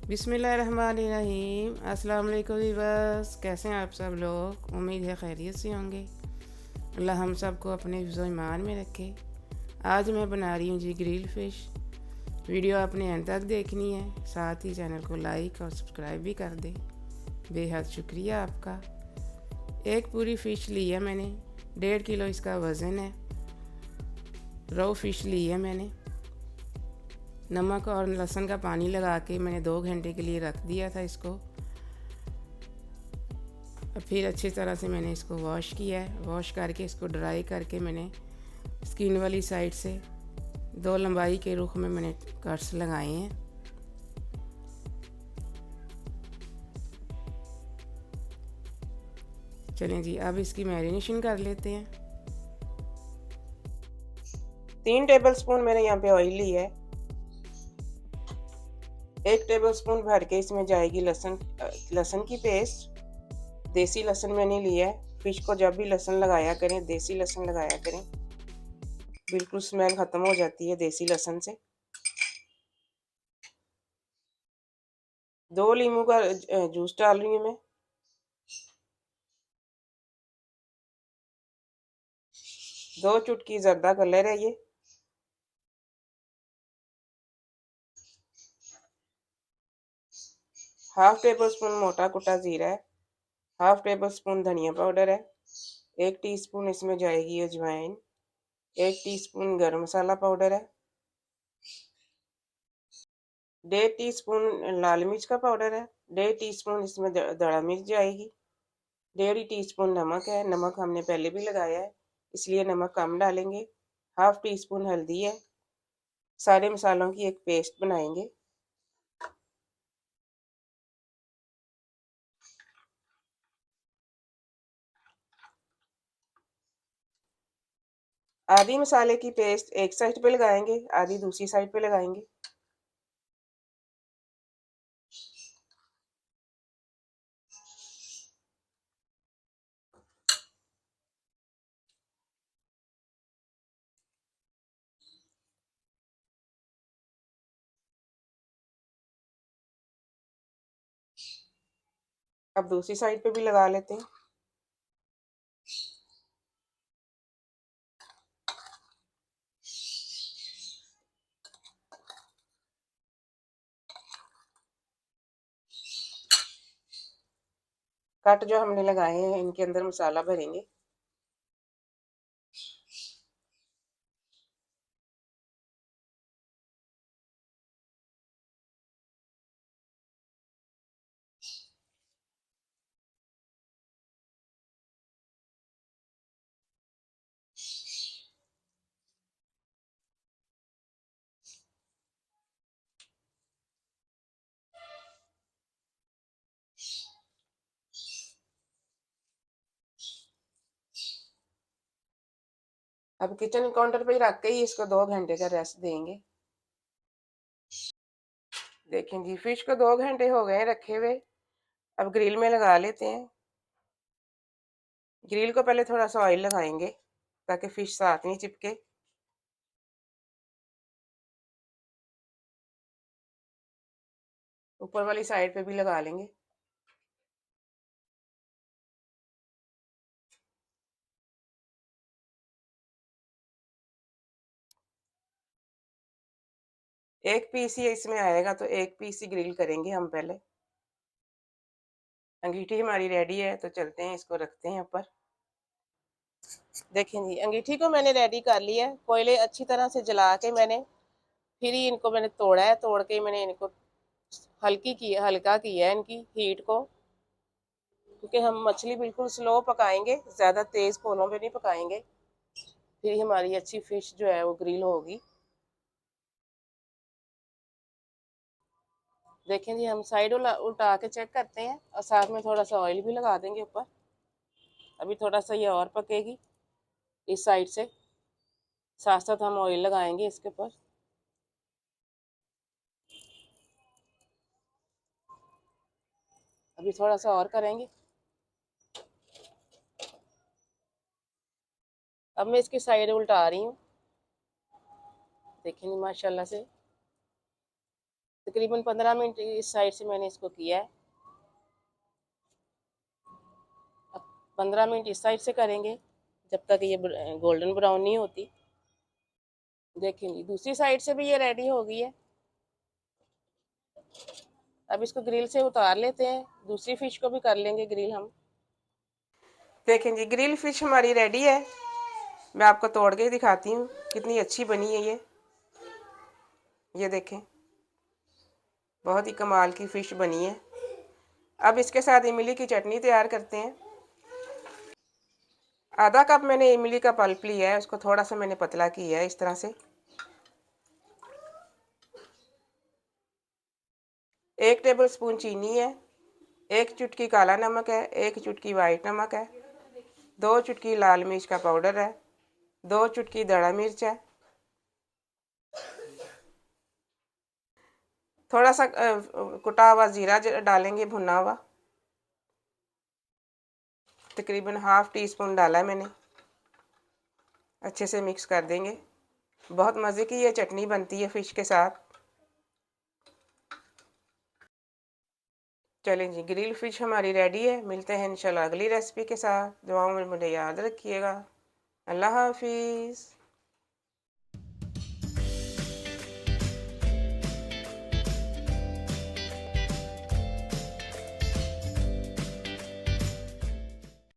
बिस्मिल्लाहिर्रहमानिर्रहीम। अस्सलाम वालेकुम वीवर्स, कैसे हैं आप सब लोग? उम्मीद है खैरियत से होंगे। अल्लाह हम सब को अपने हिफ्ज़ ईमान में रखे। आज मैं बना रही हूँ जी ग्रिल फ़िश। वीडियो आपने एंड तक देखनी है, साथ ही चैनल को लाइक और सब्सक्राइब भी कर दें। बेहद शुक्रिया आपका। एक पूरी फ़िश ली है मैंने, 1.5 किलो इसका वज़न है। रो फ़िश ली है मैंने। नमक और लहसुन का पानी लगा के मैंने 2 घंटे के लिए रख दिया था इसको। फिर अच्छी तरह से मैंने इसको वॉश किया है। वॉश करके इसको ड्राई करके मैंने स्किन वाली साइड से 2 लंबाई के रुख में मैंने कट्स लगाए हैं। चलें जी, अब इसकी मैरिनेशन कर लेते हैं। 3 टेबलस्पून मैंने यहाँ पे ऑयल ली है। 1 टेबलस्पून भर के इसमें जाएगी लहसुन की पेस्ट। देसी लहसुन मैंने लिया है। फिश को जब भी लहसुन लगाया करें, देसी लहसुन लगाया करें, बिल्कुल स्मेल ख़त्म हो जाती है देसी लहसुन से। 2 लीमू का जूस डाल रही हूँ मैं। 2 चुटकी जर्दा कलर है ये। हाफ टेबल स्पून मोटा कुटा जीरा है। हाफ टेबल स्पून धनिया पाउडर है। 1 टीस्पून इसमें जाएगी अजवाइन। 1 टीस्पून गरम मसाला पाउडर है। 1.5 टीस्पून लाल मिर्च का पाउडर है। 1.5 टीस्पून इसमें दड़ा मिर्च जाएगी। 1.5 टीस्पून नमक है। नमक हमने पहले भी लगाया है, इसलिए नमक कम डालेंगे। हाफ टी स्पून हल्दी है। सारे मसालों की एक पेस्ट बनाएंगे। आधी मसाले की पेस्ट एक साइड पे लगाएंगे, आधी दूसरी साइड पे लगाएंगे। अब दूसरी साइड पे भी लगा लेते हैं। कट जो हमने लगाए हैं इनके अंदर मसाला भरेंगे। अब किचन काउंटर पे ही रख के ही इसको 2 घंटे का रेस्ट देंगे। देखें जी, फिश को 2 घंटे हो गए रखे हुए। अब ग्रिल में लगा लेते हैं। ग्रिल को पहले थोड़ा सा ऑयल लगाएंगे ताकि फिश साथ नहीं चिपके। ऊपर वाली साइड पे भी लगा लेंगे। एक पीस ही इसमें आएगा तो एक पीस ही ग्रिल करेंगे हम पहले। अंगीठी हमारी रेडी है, तो चलते हैं इसको रखते हैं ऊपर। देखें जी, अंगीठी को मैंने रेडी कर लिया है। कोयले अच्छी तरह से जला के मैंने फिर ही इनको मैंने तोड़ा है। तोड़ के मैंने इनको हल्का किया है इनकी हीट को, क्योंकि हम मछली बिल्कुल स्लो पकाएंगे, ज़्यादा तेज़ कोलों पे नहीं पकाएंगे। फिर ही हमारी अच्छी फिश जो है वो ग्रिल होगी। देखें जी, हम साइड उल्टा के चेक करते हैं और साथ में थोड़ा सा ऑयल भी लगा देंगे ऊपर। अभी थोड़ा सा ये और पकेगी इस साइड से, साथ साथ हम ऑयल लगाएंगे इसके ऊपर। अभी थोड़ा सा और करेंगे। अब मैं इसकी साइड उल्टा रही हूँ। देखेंगे माशाल्लाह से तकरीबन 15 मिनट इस साइड से मैंने इसको किया है। अब 15 मिनट इस साइड से करेंगे जब तक ये गोल्डन ब्राउन नहीं होती। देखें जी, दूसरी साइड से भी ये रेडी हो गई है। अब इसको ग्रिल से उतार लेते हैं, दूसरी फिश को भी कर लेंगे ग्रिल हम। देखें जी, ग्रिल फिश हमारी रेडी है। मैं आपको तोड़ के दिखाती हूँ कितनी अच्छी बनी है ये देखें, बहुत ही कमाल की फ़िश बनी है। अब इसके साथ इमली की चटनी तैयार करते हैं। आधा कप मैंने इमली का पल्प लिया है, उसको थोड़ा सा मैंने पतला किया है इस तरह से। 1 टेबलस्पून चीनी है, 1 चुटकी काला नमक है, 1 चुटकी वाइट नमक है, 2 चुटकी लाल मिर्च का पाउडर है, 2 चुटकी दड़ा मिर्च है, थोड़ा सा कुटा हुआ ज़ीरा डालेंगे भुना हुआ, तकरीबन ½ टीस्पून डाला है मैंने। अच्छे से मिक्स कर देंगे। बहुत मज़े की ये चटनी बनती है फ़िश के साथ। चलें जी, ग्रिल फ़िश हमारी रेडी है। मिलते हैं इंशाल्लाह अगली रेसिपी के साथ। दुआओं में मुझे याद रखिएगा। अल्लाह हाफिज़।